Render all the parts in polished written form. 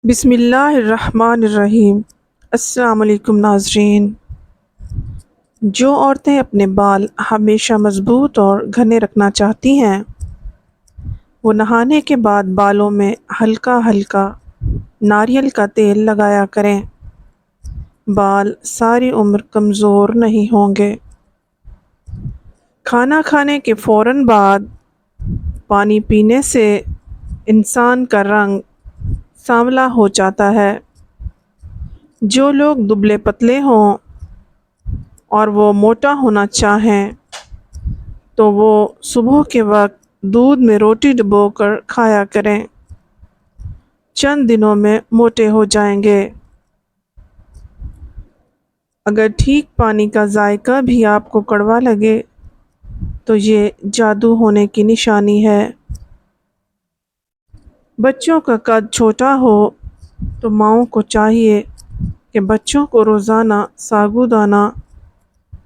بسم اللہ الرحمن الرحیم۔ السلام علیکم ناظرین۔ جو عورتیں اپنے بال ہمیشہ مضبوط اور گھنے رکھنا چاہتی ہیں وہ نہانے کے بعد بالوں میں ہلکا ہلکا ناریل کا تیل لگایا کریں۔ بال ساری عمر کمزور نہیں ہوں گے۔ کھانا کھانے کے فوراً بعد پانی پینے سے انسان کا رنگ سانولا ہو جاتا ہے۔ جو لوگ دبلے پتلے ہوں اور وہ موٹا ہونا چاہیں تو وہ صبح کے وقت دودھ میں روٹی ڈبو کر کھایا کریں۔ چند دنوں میں موٹے ہو جائیں گے۔ اگر ٹھیک پانی کا ذائقہ بھی آپ کو کڑوا لگے تو یہ جادو ہونے کی نشانی ہے۔ بچوں کا قد چھوٹا ہو تو ماؤں کو چاہیے کہ بچوں کو روزانہ ساگودانہ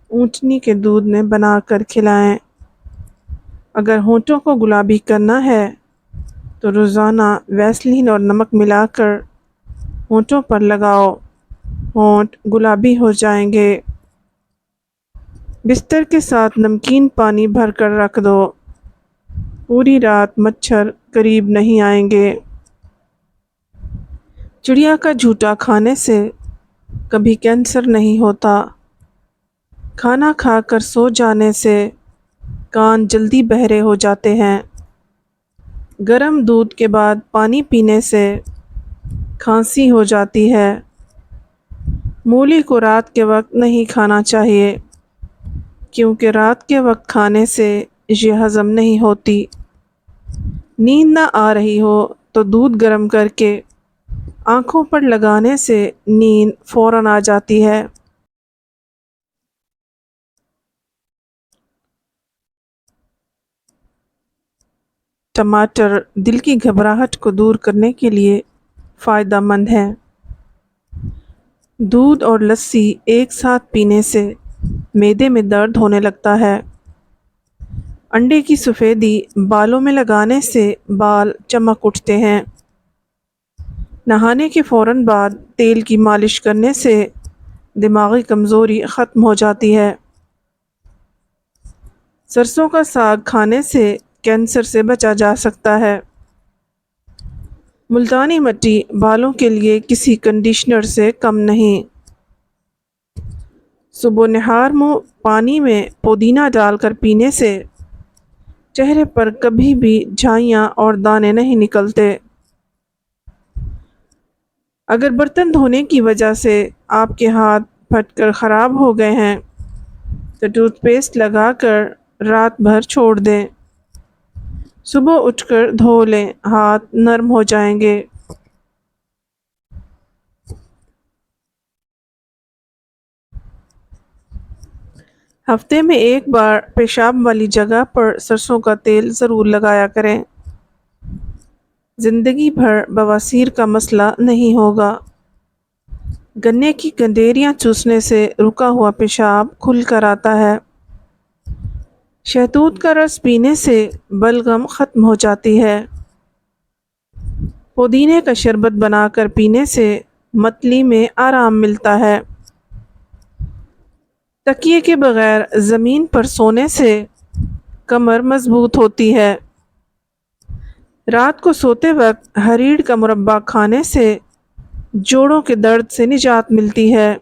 اونٹنی کے دودھ میں بنا کر کھلائیں۔ اگر ہونٹوں کو گلابی کرنا ہے تو روزانہ ویسلین اور نمک ملا کر ہونٹوں پر لگاؤ، ہونٹ گلابی ہو جائیں گے۔ بستر کے ساتھ نمکین پانی بھر کر رکھ دو، پوری رات مچھر قریب نہیں آئیں گے۔ چڑیا کا جھوٹا کھانے سے کبھی کینسر نہیں ہوتا۔ کھانا کھا کر سو جانے سے کان جلدی بہرے ہو جاتے ہیں۔ گرم دودھ کے بعد پانی پینے سے کھانسی ہو جاتی ہے۔ مولی کو رات کے وقت نہیں کھانا چاہیے کیونکہ رات کے وقت کھانے سے یہ ہضم نہیں ہوتی۔ نیند نہ آ رہی ہو تو دودھ گرم کر کے آنکھوں پر لگانے سے نیند فوراً آ جاتی ہے۔ ٹماٹر دل کی گھبراہٹ کو دور کرنے کے لیے فائدہ مند ہے۔ دودھ اور لسی ایک ساتھ پینے سے معدے میں درد ہونے لگتا ہے۔ انڈے کی سفیدی بالوں میں لگانے سے بال چمک اٹھتے ہیں۔ نہانے کے فوراً بعد تیل کی مالش کرنے سے دماغی کمزوری ختم ہو جاتی ہے۔ سرسوں کا ساگ کھانے سے کینسر سے بچا جا سکتا ہے۔ ملتانی مٹی بالوں کے لیے کسی کنڈیشنر سے کم نہیں۔ صبح نہار منہ پانی میں پودینہ ڈال کر پینے سے چہرے پر کبھی بھی جھائیاں اور دانے نہیں نکلتے۔ اگر برتن دھونے کی وجہ سے آپ کے ہاتھ پھٹ کر خراب ہو گئے ہیں تو ٹوتھ پیسٹ لگا کر رات بھر چھوڑ دیں۔ صبح اٹھ کر دھو لیں، ہاتھ نرم ہو جائیں گے۔ ہفتے میں ایک بار پیشاب والی جگہ پر سرسوں کا تیل ضرور لگایا کریں۔ زندگی بھر بواسیر کا مسئلہ نہیں ہوگا۔ گنے کی گندیریاں چوسنے سے رکا ہوا پیشاب کھل کر آتا ہے۔ شہتوت کا رس پینے سے بلغم ختم ہو جاتی ہے۔ پودینے کا شربت بنا کر پینے سے متلی میں آرام ملتا ہے۔ تکیے کے بغیر زمین پر سونے سے کمر مضبوط ہوتی ہے۔ رات کو سوتے وقت ہریڑ کا مربع کھانے سے جوڑوں کے درد سے نجات ملتی ہے۔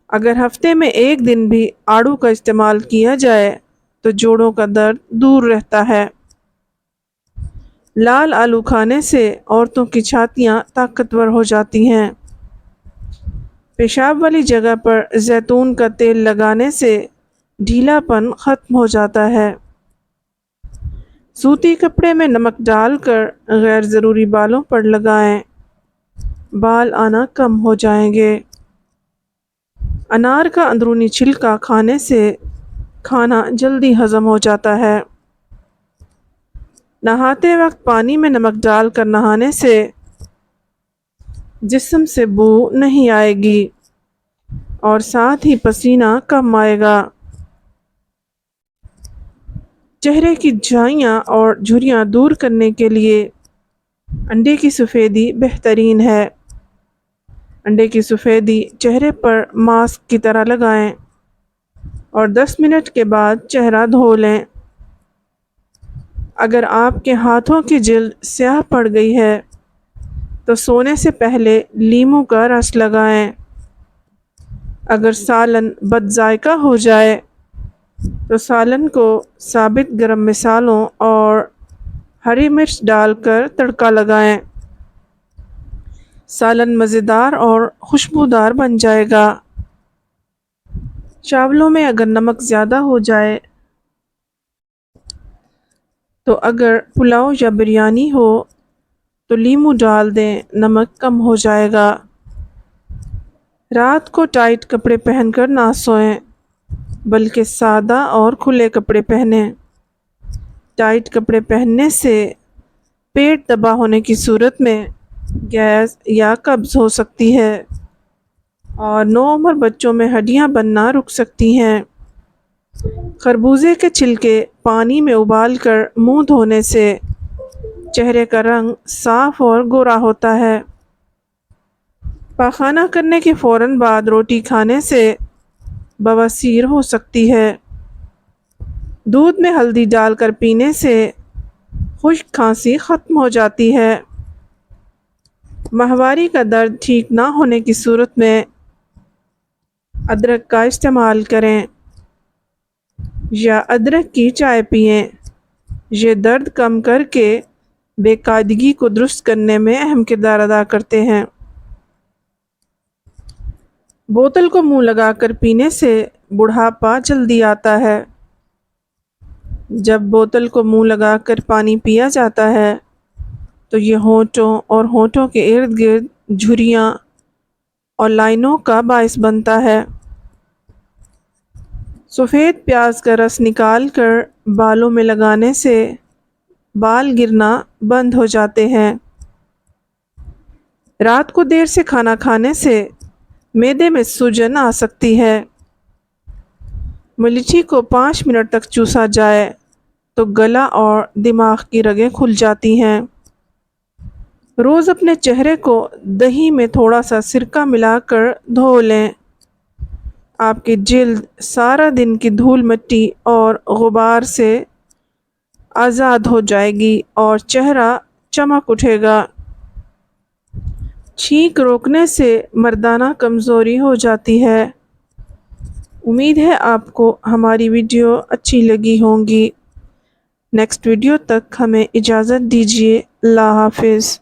اگر ہفتے میں ایک دن بھی آڑو کا استعمال کیا جائے تو جوڑوں کا درد دور رہتا ہے۔ لال آلو کھانے سے عورتوں کی چھاتیاں طاقتور ہو جاتی ہیں۔ پیشاب والی جگہ پر زیتون کا تیل لگانے سے ڈھیلا پن ختم ہو جاتا ہے۔ سوتی کپڑے میں نمک ڈال کر غیر ضروری بالوں پر لگائیں، بال آنا کم ہو جائیں گے۔ انار کا اندرونی چھلکا کھانے سے کھانا جلدی ہضم ہو جاتا ہے۔ نہاتے وقت پانی میں نمک ڈال کر نہانے سے جسم سے بو نہیں آئے گی اور ساتھ ہی پسینہ کم آئے گا۔ چہرے کی جھائیاں اور جھریاں دور کرنے کے لیے انڈے کی سفیدی بہترین ہے۔ انڈے کی سفیدی چہرے پر ماسک کی طرح لگائیں اور 10 منٹ کے بعد چہرہ دھو لیں۔ اگر آپ کے ہاتھوں کی جلد سیاہ پڑ گئی ہے تو سونے سے پہلے لیموں کا رس لگائیں۔ اگر سالن بد ذائقہ ہو جائے تو سالن کو ثابت گرم مصالحوں اور ہری مرچ ڈال کر تڑکا لگائیں۔ سالن مزیدار اور خوشبودار بن جائے گا۔ چاولوں میں اگر نمک زیادہ ہو جائے تو اگر پلاؤ یا بریانی ہو تو لیموں ڈال دیں، نمک کم ہو جائے گا۔ رات کو ٹائٹ کپڑے پہن کر نہ سوئیں بلکہ سادہ اور کھلے کپڑے پہنیں۔ ٹائٹ کپڑے پہننے سے پیٹ دبا ہونے کی صورت میں گیس یا قبض ہو سکتی ہے اور نوعمر بچوں میں ہڈیاں بننا رک سکتی ہیں۔ خربوزے کے چھلکے پانی میں ابال کر منہ دھونے سے چہرے کا رنگ صاف اور گورا ہوتا ہے۔ پاخانہ کرنے کے فوراً بعد روٹی کھانے سے بواسیر ہو سکتی ہے۔ دودھ میں ہلدی ڈال کر پینے سے خشک کھانسی ختم ہو جاتی ہے۔ ماہواری کا درد ٹھیک نہ ہونے کی صورت میں ادرک کا استعمال کریں یا ادرک کی چائے پئیں۔ یہ درد کم کر کے بے قاعدگی کو درست کرنے میں اہم کردار ادا کرتے ہیں۔ بوتل کو منہ لگا کر پینے سے بڑھاپا جلدی آتا ہے۔ جب بوتل کو منہ لگا کر پانی پیا جاتا ہے تو یہ ہونٹوں اور ہونٹوں کے ارد گرد جھریاں اور لائنوں کا باعث بنتا ہے۔ سفید پیاز کا رس نکال کر بالوں میں لگانے سے بال گرنا بند ہو جاتے ہیں۔ رات کو دیر سے کھانا کھانے سے معدے میں سوجن آ سکتی ہے۔ ملیٹھی کو 5 منٹ تک چوسا جائے تو گلا اور دماغ کی رگیں کھل جاتی ہیں۔ روز اپنے چہرے کو دہی میں تھوڑا سا سرکہ ملا کر دھو لیں۔ آپ کی جلد سارا دن کی دھول مٹی اور غبار سے آزاد ہو جائے گی اور چہرہ چمک اٹھے گا۔ چھینک روکنے سے مردانہ کمزوری ہو جاتی ہے۔ امید ہے آپ کو ہماری ویڈیو اچھی لگی ہوں گی۔ نیکسٹ ویڈیو تک ہمیں اجازت دیجیے۔ اللہ حافظ۔